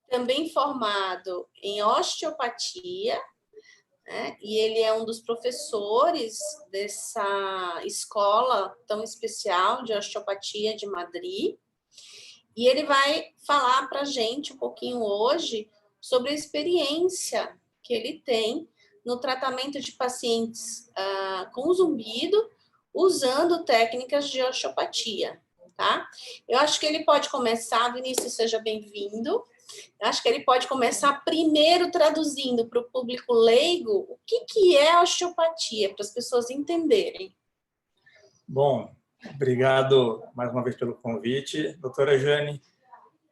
também formado em osteopatia, né? E ele é um dos professores dessa escola tão especial de osteopatia de Madrid. E ele vai falar para a gente um pouquinho hoje sobre a experiência que ele tem no tratamento de pacientes com zumbido, usando técnicas de osteopatia, tá? Eu acho que ele pode começar, Vinícius, seja bem-vindo. Acho que ele pode começar primeiro traduzindo para o público leigo o que é osteopatia, para as pessoas entenderem. Bom, obrigado mais uma vez pelo convite, doutora Jane.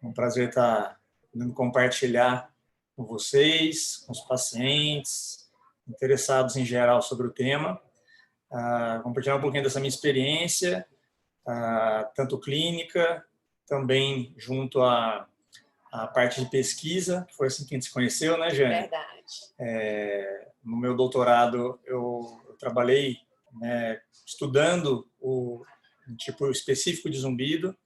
É um prazer estar podendo compartilhar com vocês, com os pacientes, interessados em geral sobre o tema. Compartilhar um pouquinho dessa minha experiência, tanto clínica, também junto à parte de pesquisa, que foi assim que a gente se conheceu, né, Jane? Verdade. No meu doutorado, eu trabalhei, né, estudando um tipo específico de zumbido,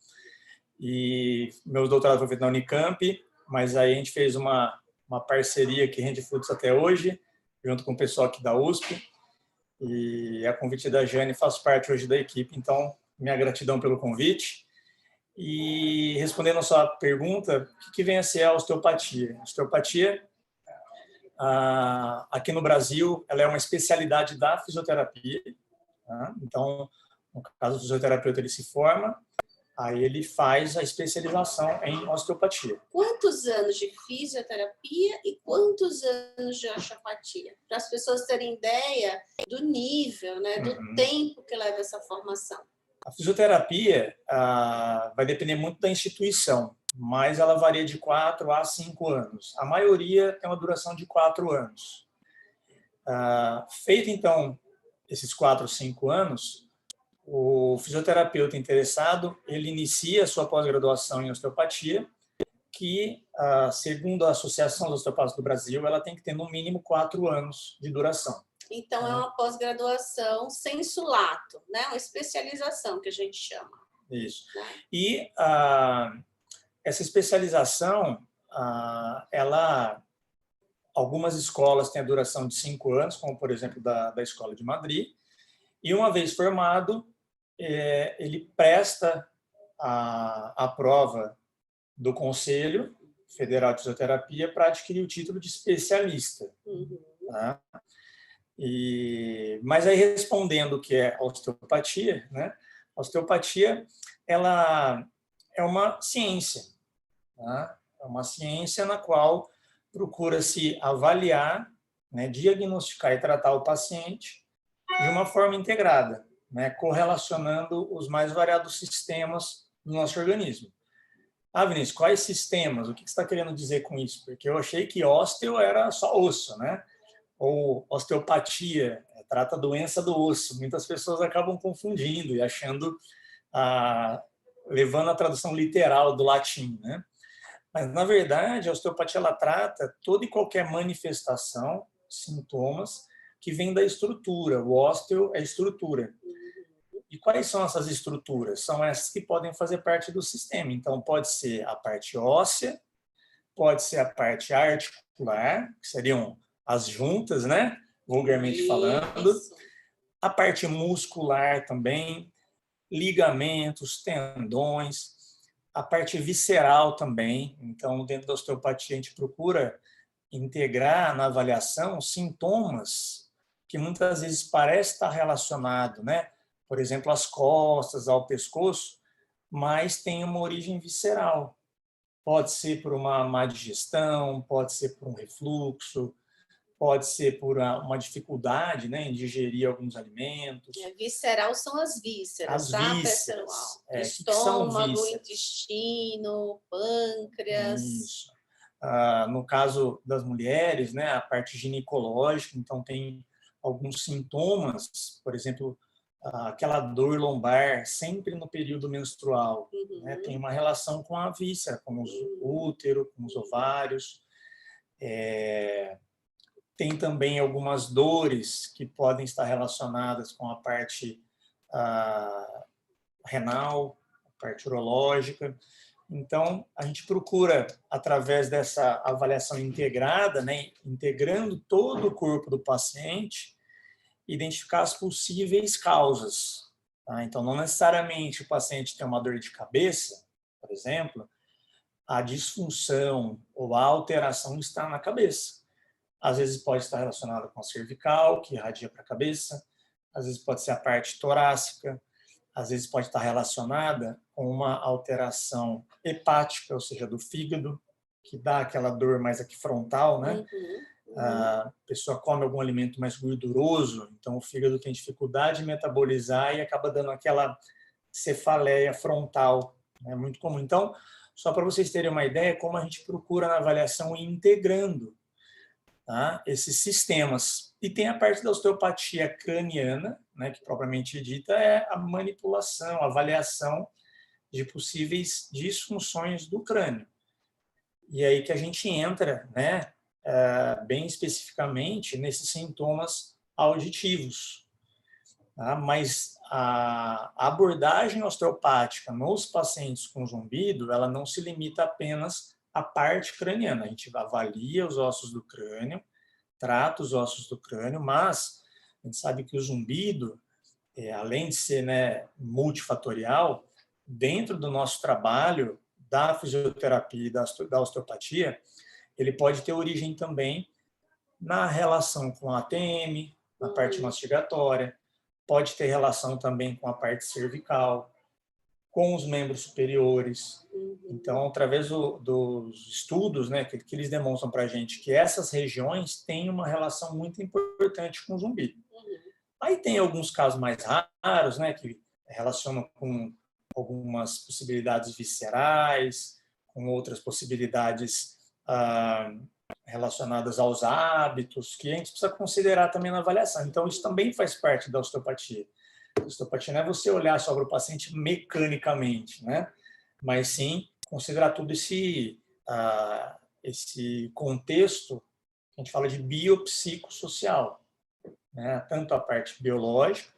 e meu doutorado foi feito na Unicamp, mas aí a gente fez uma parceria que rende frutos até hoje, junto com o pessoal aqui da USP, e a convite da Jane, faço parte hoje da equipe, então minha gratidão pelo convite. E respondendo a sua pergunta, o que vem a ser a osteopatia? A osteopatia, aqui no Brasil, ela é uma especialidade da fisioterapia, tá? Então, no caso do fisioterapeuta, ele se forma, aí ele faz a especialização em osteopatia. Quantos anos de fisioterapia e quantos anos de osteopatia? Para as pessoas terem ideia do nível, né, do tempo que leva essa formação. A fisioterapia vai depender muito da instituição, mas ela varia de 4 a 5 anos. A maioria tem uma duração de 4 anos. Feito, então, esses 4 ou 5 anos, o fisioterapeuta interessado, ele inicia a sua pós-graduação em osteopatia, que, segundo a Associação dos Osteopatas do Brasil, ela tem que ter no mínimo 4 anos de duração. Então, é uma pós-graduação sensu lato, né? Uma especialização que a gente chama. Isso. Né? E essa especialização, algumas escolas têm a duração de 5 anos, como, por exemplo, da Escola de Madrid, e uma vez formado, ele presta a prova do Conselho Federal de Fisioterapia para adquirir o título de especialista. Tá? Mas aí, respondendo o que é a osteopatia, né? A osteopatia, ela é uma ciência. Tá? É uma ciência na qual procura-se avaliar, né, diagnosticar e tratar o paciente de uma forma integrada, né, correlacionando os mais variados sistemas do nosso organismo. Vinícius, quais sistemas? O que você está querendo dizer com isso? Porque eu achei que ósteo era só osso, né? Ou osteopatia, trata a doença do osso. Muitas pessoas acabam confundindo e achando, levando a tradução literal do latim, né? Mas, na verdade, a osteopatia ela trata toda e qualquer manifestação, sintomas, que vem da estrutura. O ósteo é estrutura. E quais são essas estruturas? São essas que podem fazer parte do sistema. Então, pode ser a parte óssea, pode ser a parte articular, que seriam as juntas, né? Vulgarmente falando. A parte muscular também, ligamentos, tendões, a parte visceral também. Então, dentro da osteopatia, a gente procura integrar na avaliação sintomas que muitas vezes parece estar relacionado, né? Por exemplo, às costas, ao pescoço, mas tem uma origem visceral. Pode ser por uma má digestão, pode ser por um refluxo, pode ser por uma dificuldade, né, em digerir alguns alimentos. Visceral são as vísceras, tá, pessoal? Estômago, intestino, pâncreas. Isso. No caso das mulheres, né, a parte ginecológica, então tem alguns sintomas, por exemplo, aquela dor lombar sempre no período menstrual, né, tem uma relação com a víscera, com o útero, com os ovários. Tem também algumas dores que podem estar relacionadas com a parte renal, a parte urológica. Então, a gente procura, através dessa avaliação integrada, né, integrando todo o corpo do paciente, identificar as possíveis causas. Tá? Então, não necessariamente o paciente tem uma dor de cabeça, por exemplo, a disfunção ou a alteração está na cabeça. Às vezes pode estar relacionada com a cervical, que irradia para a cabeça, às vezes pode ser a parte torácica, às vezes pode estar relacionada com uma alteração hepática, ou seja, do fígado, que dá aquela dor mais aqui frontal, né? A pessoa come algum alimento mais gorduroso, então o fígado tem dificuldade de metabolizar e acaba dando aquela cefaleia frontal, é muito comum. Então, só para vocês terem uma ideia, como a gente procura na avaliação ir integrando, tá, esses sistemas. E tem a parte da osteopatia craniana, né, que propriamente dita é a manipulação, a avaliação de possíveis disfunções do crânio. E aí que a gente entra, né, bem especificamente nesses sintomas auditivos. Tá? Mas a abordagem osteopática nos pacientes com zumbido, ela não se limita apenas à parte craniana. A gente avalia os ossos do crânio, trata os ossos do crânio, mas a gente sabe que o zumbido, além de ser, né, multifatorial, dentro do nosso trabalho da fisioterapia e da osteopatia, ele pode ter origem também na relação com a ATM, na parte mastigatória, pode ter relação também com a parte cervical, com os membros superiores. Então, através dos estudos, né, que eles demonstram para a gente que essas regiões têm uma relação muito importante com o zumbido. Aí tem alguns casos mais raros, né, que relacionam com algumas possibilidades viscerais, com outras possibilidades relacionadas aos hábitos, que a gente precisa considerar também na avaliação. Então, isso também faz parte da osteopatia. A osteopatia não é você olhar sobre o paciente mecanicamente, né? Mas sim considerar todo esse contexto que a gente fala de biopsicossocial, né? Tanto a parte biológica,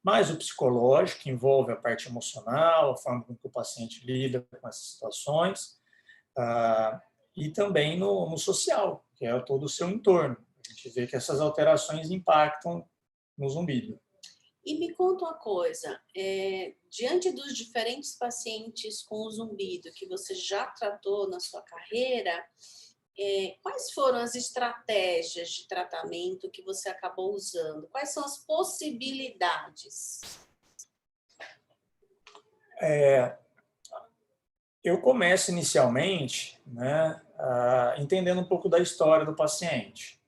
mas o psicológico, que envolve a parte emocional, a forma com que o paciente lida com essas situações, e também no social, que é todo o seu entorno. A gente vê que essas alterações impactam no zumbido. E me conta uma coisa, diante dos diferentes pacientes com o zumbido que você já tratou na sua carreira, quais foram as estratégias de tratamento que você acabou usando? Quais são as possibilidades? Eu começo inicialmente, né, entendendo um pouco da história do paciente.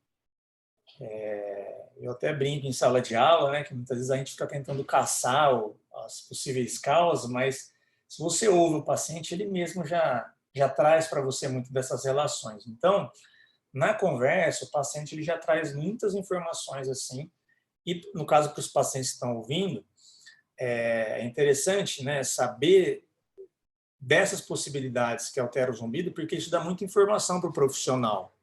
Eu até brinco em sala de aula, né, que muitas vezes a gente fica tentando caçar as possíveis causas, mas se você ouve o paciente, ele mesmo já traz para você muito dessas relações. Então, na conversa, o paciente ele já traz muitas informações assim, e no caso que os pacientes estão ouvindo, é interessante, né, saber dessas possibilidades que alteram o zumbido, porque isso dá muita informação para o profissional.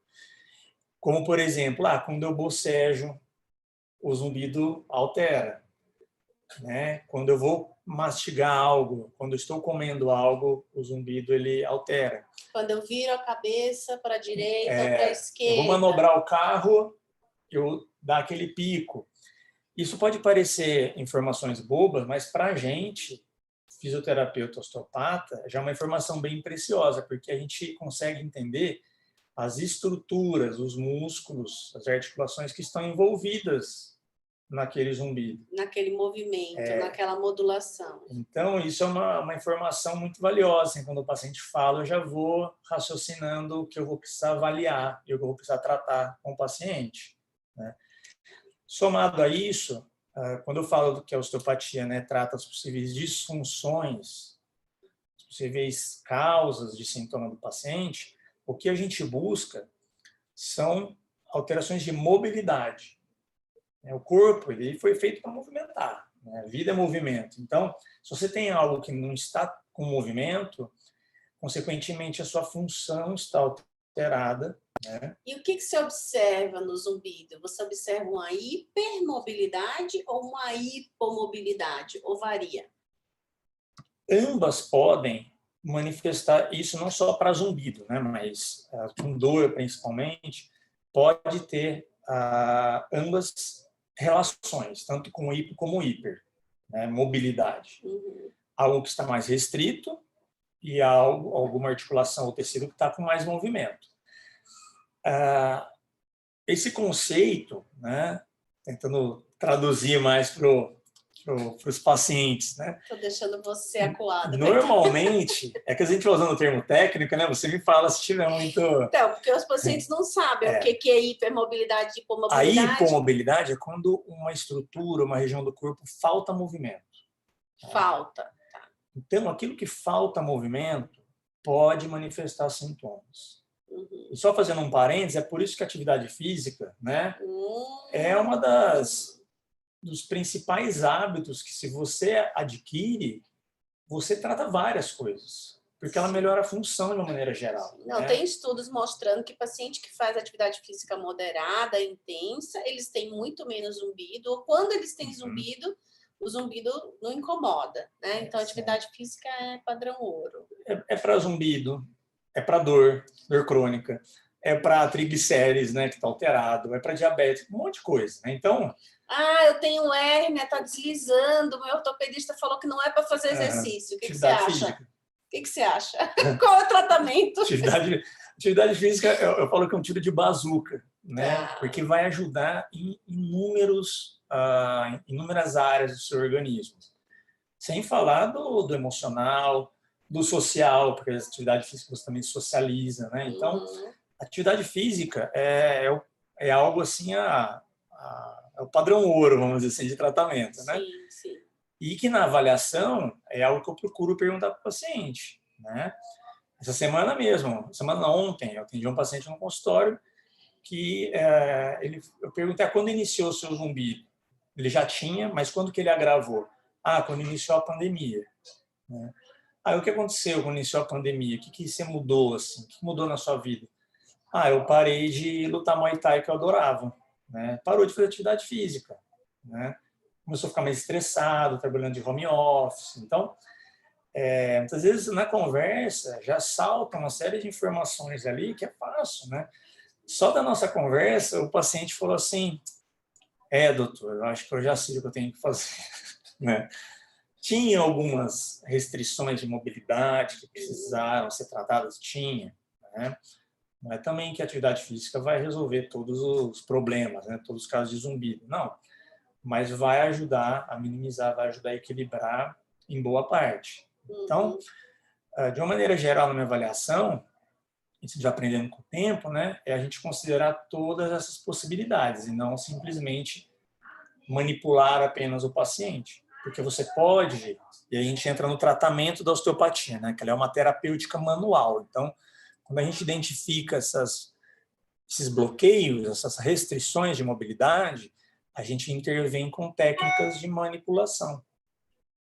Como, por exemplo, quando eu bocejo, o zumbido altera. Né? Quando eu vou mastigar algo, quando eu estou comendo algo, o zumbido ele altera. Quando eu viro a cabeça para a direita ou para a esquerda. Eu vou manobrar o carro, eu dá aquele pico. Isso pode parecer informações bobas, mas para a gente, fisioterapeuta osteopata, já é uma informação bem preciosa, porque a gente consegue entender as estruturas, os músculos, as articulações que estão envolvidas naquele zumbido. Naquele movimento, naquela modulação. Então, isso é uma informação muito valiosa. Quando o paciente fala, eu já vou raciocinando o que eu vou precisar avaliar e o que eu vou precisar tratar com o paciente. Né? Somado a isso, quando eu falo que a osteopatia, né, trata as possíveis disfunções, as possíveis causas de sintoma do paciente, o que a gente busca são alterações de mobilidade. O corpo ele foi feito para movimentar, né? A vida é movimento. Então, se você tem algo que não está com movimento, consequentemente a sua função está alterada. Né? E o que você observa no zumbido? Você observa uma hipermobilidade ou uma hipomobilidade? Ou varia? ambas podem manifestar isso não só para zumbido, né, mas com dor principalmente, pode ter ambas relações, tanto com hipo como hiper, né, mobilidade. Algo que está mais restrito e alguma articulação ou tecido que está com mais movimento. Esse conceito, né, tentando traduzir mais para os pacientes, né? Estou deixando você acuada. Normalmente, é que a gente usando o termo técnico, né? Você me fala se tiver muito... Então, porque os pacientes não sabem o que é hipermobilidade e hipomobilidade. A hipomobilidade é quando uma estrutura, uma região do corpo falta movimento. Falta. Tá. Então, aquilo que falta movimento pode manifestar sintomas. E só fazendo um parênteses, é por isso que a atividade física, né, é uma dos principais hábitos que, se você adquire, você trata várias coisas, porque ela melhora a função de uma maneira geral. Não, né? Tem estudos mostrando que paciente que faz atividade física moderada, intensa, eles têm muito menos zumbido, ou quando eles têm zumbido, o zumbido não incomoda, né? Então, a atividade física é padrão ouro. É para zumbido, é para dor crônica, é para triglicérides, né, que está alterado, é para diabetes, um monte de coisa. Né? Então... eu tenho hérnia, tá deslizando, meu ortopedista falou que não é para fazer exercício. O que você acha? O que você acha? Qual é o tratamento? Atividade física, eu falo que é um tiro de bazuca, né? Porque vai ajudar em inúmeras áreas do seu organismo. Sem falar do emocional, do social, porque a atividade física você também socializa, né? Então, atividade física é algo assim, é o padrão ouro, vamos dizer assim, de tratamento, né? Sim. E que na avaliação é algo que eu procuro perguntar para o paciente, né? Essa semana mesmo, ontem, eu atendi um paciente no consultório que eu perguntei quando iniciou o seu zumbido. Ele já tinha, mas quando que ele agravou? Quando iniciou a pandemia. Né? O que aconteceu quando iniciou a pandemia? O que você mudou, assim? O que mudou na sua vida? Eu parei de lutar Muay Thai, que eu adorava. Né? Parou de fazer atividade física. Né? Começou a ficar mais estressado, trabalhando de home office. Então, muitas vezes na conversa já salta uma série de informações ali que é fácil. Né? Só da nossa conversa, o paciente falou assim, doutor, eu acho que eu já sei o que eu tenho que fazer. Né? Tinha algumas restrições de mobilidade que precisaram ser tratadas? Tinha. Né? Não é também que a atividade física vai resolver todos os problemas, né? Todos os casos de zumbido. Não. Mas vai ajudar a minimizar, vai ajudar a equilibrar em boa parte. Então, de uma maneira geral, na minha avaliação, isso já aprendendo com o tempo, né? É a gente considerar todas essas possibilidades e não simplesmente manipular apenas o paciente. Porque você pode, e aí a gente entra no tratamento da osteopatia, né? Que ela é uma terapêutica manual. Então, quando a gente identifica esses bloqueios, essas restrições de mobilidade, a gente intervém com técnicas de manipulação,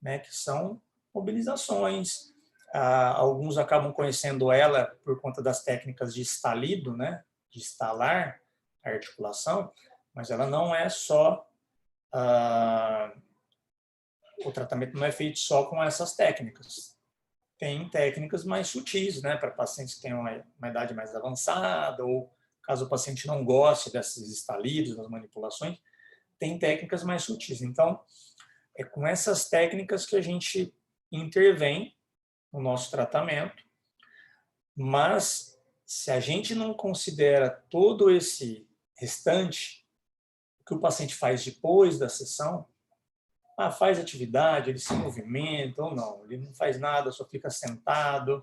né? Que são mobilizações. Alguns acabam conhecendo ela por conta das técnicas de estalido, né? De estalar a articulação, mas ela não é só... o tratamento não é feito só com essas técnicas. Tem técnicas mais sutis, né, para pacientes que têm uma idade mais avançada, ou caso o paciente não goste desses estalidos, das manipulações, tem técnicas mais sutis. Então, é com essas técnicas que a gente intervém no nosso tratamento, mas se a gente não considera todo esse restante, o que o paciente faz depois da sessão, faz atividade, ele se movimenta ou não, ele não faz nada, só fica sentado,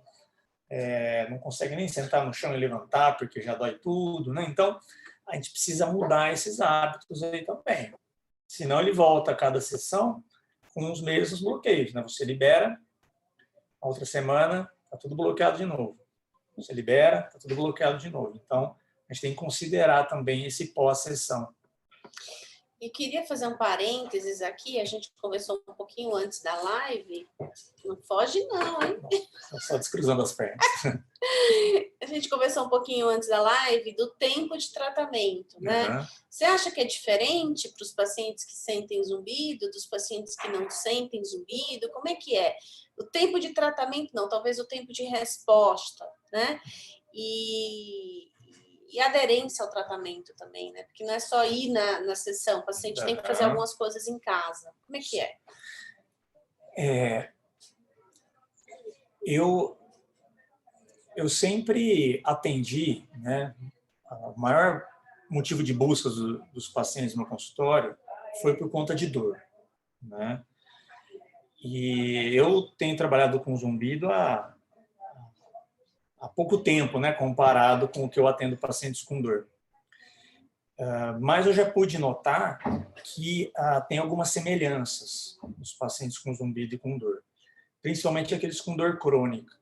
não consegue nem sentar no chão e levantar porque já dói tudo, né? Então, a gente precisa mudar esses hábitos aí também. Senão ele volta a cada sessão com os mesmos bloqueios, né? Você libera, a outra semana está tudo bloqueado de novo. Você libera, está tudo bloqueado de novo. Então, a gente tem que considerar também esse pós-sessão. E queria fazer um parênteses aqui, a gente conversou um pouquinho antes da live, não foge não, hein? Só descruzando as pernas. A gente conversou um pouquinho antes da live do tempo de tratamento, né? Você acha que é diferente para os pacientes que sentem zumbido, dos pacientes que não sentem zumbido? Como é que é? O tempo de tratamento, não, talvez o tempo de resposta, né? E aderência ao tratamento também, né? Porque não é só ir na sessão, o paciente tem que fazer algumas coisas em casa. Como é que é? Eu sempre atendi, né? O maior motivo de busca dos pacientes no consultório foi por conta de dor, né? E eu tenho trabalhado com zumbido há pouco tempo, né? Comparado com o que eu atendo pacientes com dor. Mas eu já pude notar que tem algumas semelhanças nos pacientes com zumbido e com dor, principalmente aqueles com dor crônica.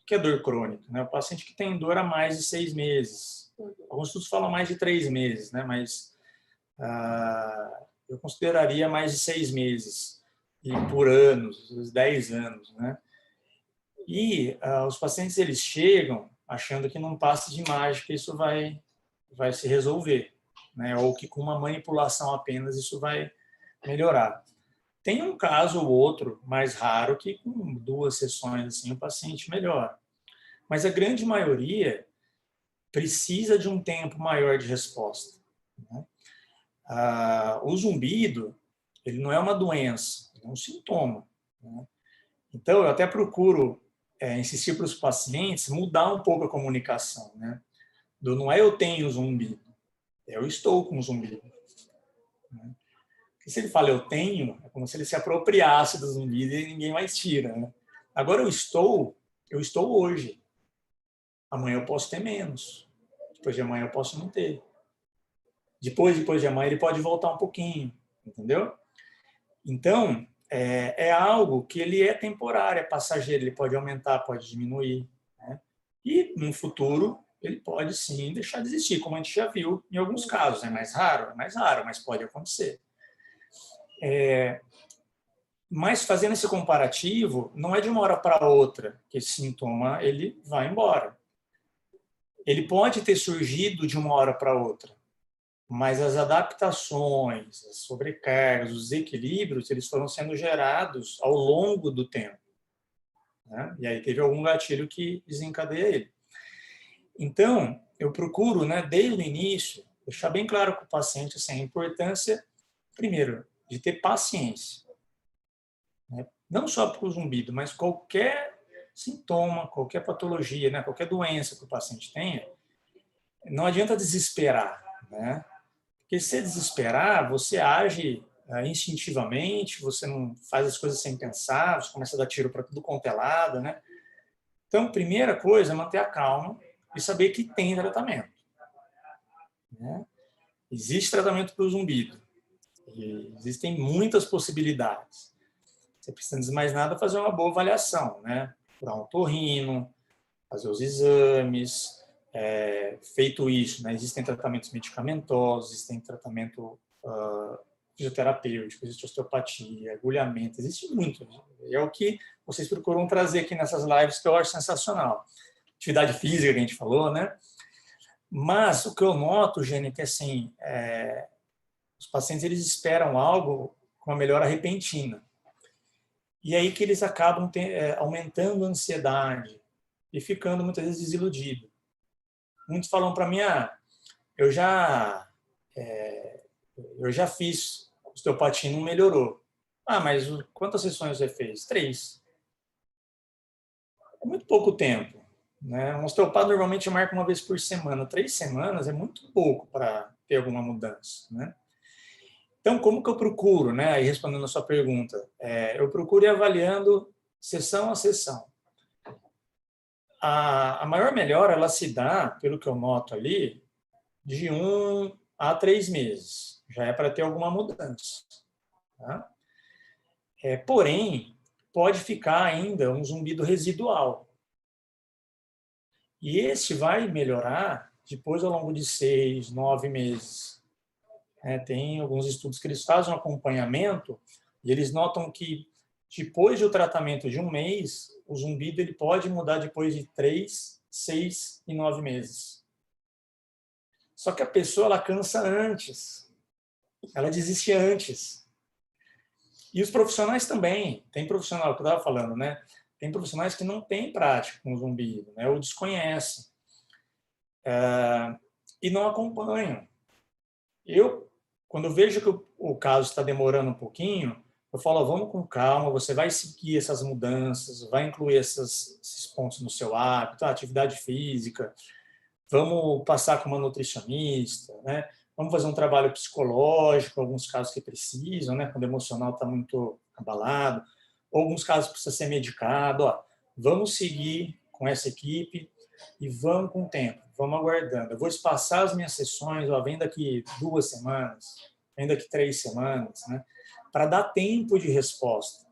O que é dor crônica? Né? O paciente que tem dor há mais de 6 meses. Alguns estudos falam mais de 3 meses, né? Mas eu consideraria mais de 6 meses, e por anos, 10 anos. Né? E os pacientes eles chegam achando que num passe de mágica isso vai se resolver, né? Ou que com uma manipulação apenas isso vai melhorar. Tem um caso ou outro mais raro que com 2 sessões assim o paciente melhora. Mas a grande maioria precisa de um tempo maior de resposta, né? O zumbido, ele não é uma doença, é um sintoma, né? Então, eu até procuro insistir para os pacientes mudar um pouco a comunicação, né? Não é eu tenho zumbido, é eu estou com zumbido. Né? Porque se ele fala eu tenho, é como se ele se apropriasse do zumbido e ninguém mais tira. Né? Agora eu estou hoje. Amanhã eu posso ter menos. Depois de amanhã eu posso não ter. Depois de amanhã ele pode voltar um pouquinho, entendeu? Então, é algo que ele é temporário, é passageiro, ele pode aumentar, pode diminuir. Né? E, no futuro, ele pode sim deixar de existir, como a gente já viu em alguns casos. É mais raro, mas pode acontecer. Mas, fazendo esse comparativo, não é de uma hora para outra que esse sintoma ele vai embora. Ele pode ter surgido de uma hora para outra, mas as adaptações, as sobrecargas, os equilíbrios, eles foram sendo gerados ao longo do tempo. Né? E aí teve algum gatilho que desencadeia ele. Então, eu procuro, né, desde o início, deixar bem claro para o paciente assim, a importância, primeiro, de ter paciência. Né? Não só para o zumbido, mas qualquer sintoma, qualquer patologia, né, qualquer doença que o paciente tenha, não adianta desesperar, né? Porque se você desesperar, você age instintivamente, você não faz as coisas sem pensar, você começa a dar tiro para tudo quanto é lado, né? Então, primeira coisa é manter a calma e saber que tem tratamento. Né? Existe tratamento para o zumbido. E existem muitas possibilidades. Você precisa, antes de mais nada, fazer uma boa avaliação, né? Procurar um otorrino, fazer os exames. Feito isso, né? Existem tratamentos medicamentosos, existem tratamento fisioterapêutico, existe osteopatia, agulhamento, existe muito. É o que vocês procuram trazer aqui nessas lives que eu acho sensacional. Atividade física que a gente falou, né? Mas o que eu noto, Gênia, é que assim, os pacientes eles esperam algo com uma melhora repentina. E aí que eles acabam aumentando a ansiedade e ficando muitas vezes desiludidos. Muitos falam para mim, eu já fiz osteopatia e não melhorou. Mas quantas sessões você fez? 3. É muito pouco tempo. Né? Um osteopata normalmente marca uma vez por semana. 3 semanas é muito pouco para ter alguma mudança. Né? Então, como que eu procuro? Né? Aí, respondendo a sua pergunta, eu procuro ir avaliando sessão a sessão. A maior melhora, ela se dá, pelo que eu noto ali, de 1 a 3 meses. Já é para ter alguma mudança. Tá? Porém, pode ficar ainda um zumbido residual. E esse vai melhorar depois ao longo de 6, 9 meses. Tem alguns estudos que eles fazem um acompanhamento e eles notam que depois do tratamento de 1 mês, o zumbido ele pode mudar depois de 3, 6 e 9 meses. Só que a pessoa ela cansa antes, ela desiste antes. E os profissionais também. Tem profissional que eu estava falando, né? Tem profissionais que não têm prática com zumbido, né? Ou desconhecem. E não acompanham. Eu, quando eu vejo que o caso está demorando um pouquinho, eu falo, vamos com calma, você vai seguir essas mudanças, vai incluir esses pontos no seu hábito, atividade física, vamos passar com uma nutricionista, né? Vamos fazer um trabalho psicológico, alguns casos que precisam, né? Quando o emocional está muito abalado, ou alguns casos precisa ser medicado. Ó, vamos seguir com essa equipe e vamos com o tempo, vamos aguardando. Eu vou espaçar as minhas sessões, ó, vem daqui 2 semanas, vem daqui 3 semanas, né? Para dar tempo de resposta.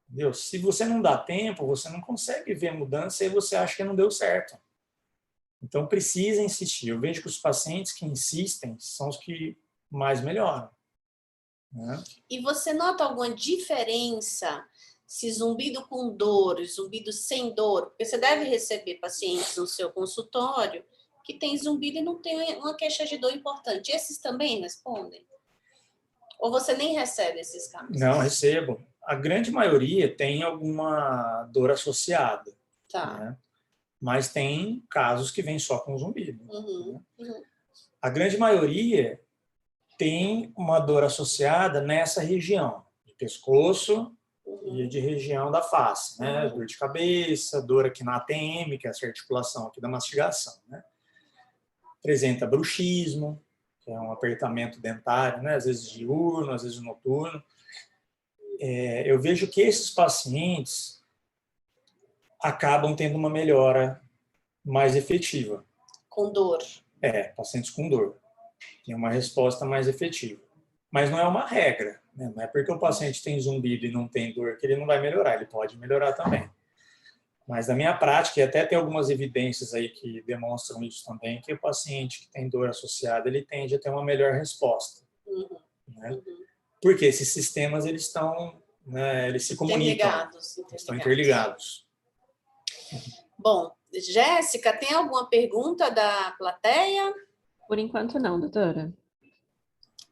Entendeu? Se você não dá tempo, você não consegue ver mudança e você acha que não deu certo. Então, precisa insistir. Eu vejo que os pacientes que insistem são os que mais melhoram, né? E você nota alguma diferença se zumbido com dor, zumbido sem dor? Porque você deve receber pacientes no seu consultório que tem zumbido e não tem uma queixa de dor importante. Esses também respondem? Ou você nem recebe esses casos? Não, recebo. A grande maioria tem alguma dor associada, Tá. né? Mas tem casos que vêm só com zumbido. Uhum, uhum. A grande maioria tem uma dor associada nessa região, de pescoço e de região da face, né? Dor de cabeça, dor aqui na ATM, que é essa articulação aqui da mastigação, né? Apresenta bruxismo, que é um apertamento dentário, né? Às vezes diurno, às vezes noturno. Eu vejo que esses pacientes acabam tendo uma melhora mais efetiva. Com dor. Pacientes com dor. Tem uma resposta mais efetiva. Mas não é uma regra, né? Não é porque o paciente tem zumbido e não tem dor que ele não vai melhorar, ele pode melhorar também. Mas na minha prática, e até tem algumas evidências aí que demonstram isso também, que o paciente que tem dor associada, ele tende a ter uma melhor resposta. Né? Porque esses sistemas, eles estão, né, eles se comunicam. Estão interligados. Bom, Jéssica, tem alguma pergunta da plateia? Por enquanto não, doutora.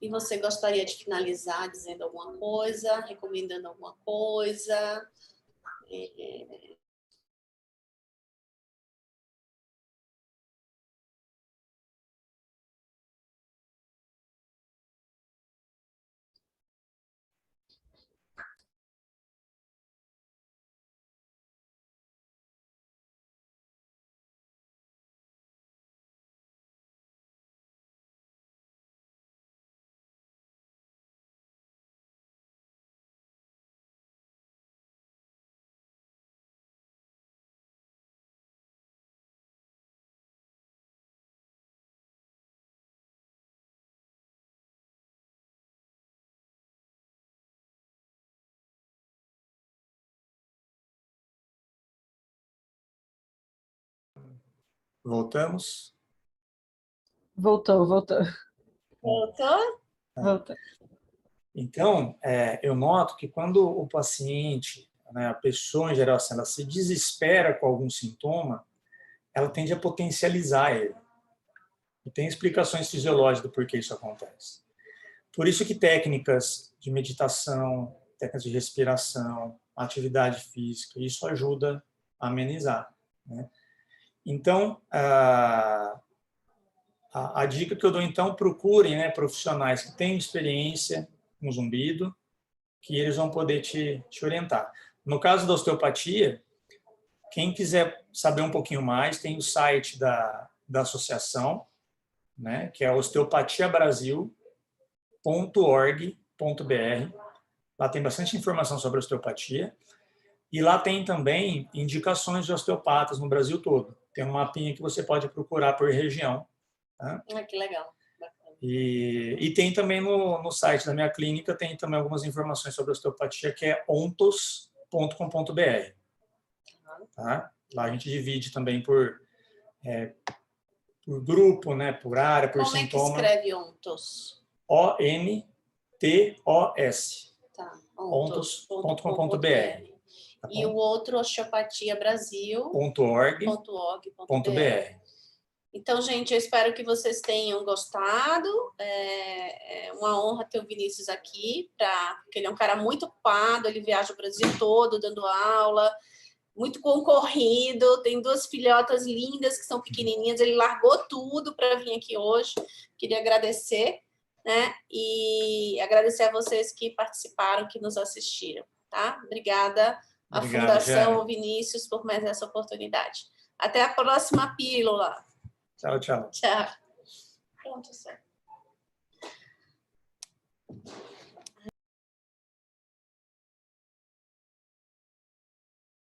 E você gostaria de finalizar dizendo alguma coisa, recomendando alguma coisa? Voltamos? Voltou. Voltou? Voltou. Então, eu noto que quando o paciente, né, a pessoa em geral, assim, ela se desespera com algum sintoma, ela tende a potencializar ele. E tem explicações fisiológicas do porquê isso acontece. Por isso que técnicas de meditação, técnicas de respiração, atividade física, isso ajuda a amenizar, né? Então, a dica que eu dou, então, procurem, né, profissionais que têm experiência com zumbido, que eles vão poder te orientar. No caso da osteopatia, quem quiser saber um pouquinho mais, tem o site da associação, né, que é osteopatiabrasil.org.br. Lá tem bastante informação sobre osteopatia. E lá tem também indicações de osteopatas no Brasil todo. Tem um mapinha que você pode procurar por região. Tá? Que legal. E tem também no site da minha clínica, tem também algumas informações sobre osteopatia, que é ontos.com.br. Tá? Lá a gente divide também por grupo, né, por área, por sintoma. Como é que escreve ontos? ONTOS. Tá. ontos.com.br. Tá, e o outro, osteopatiabrasil.org.br. .org.br. Então, gente, eu espero que vocês tenham gostado. É uma honra ter o Vinícius aqui, porque ele é um cara muito ocupado, ele viaja o Brasil todo dando aula, muito concorrido, tem 2 filhotas lindas que são pequenininhas, ele largou tudo para vir aqui hoje. Queria agradecer, né? E agradecer a vocês que participaram, que nos assistiram, tá? Obrigada à Obrigado, Fundação Jane. Vinícius por mais essa oportunidade. Até a próxima pílula. Tchau, tchau. Tchau. Pronto, certo.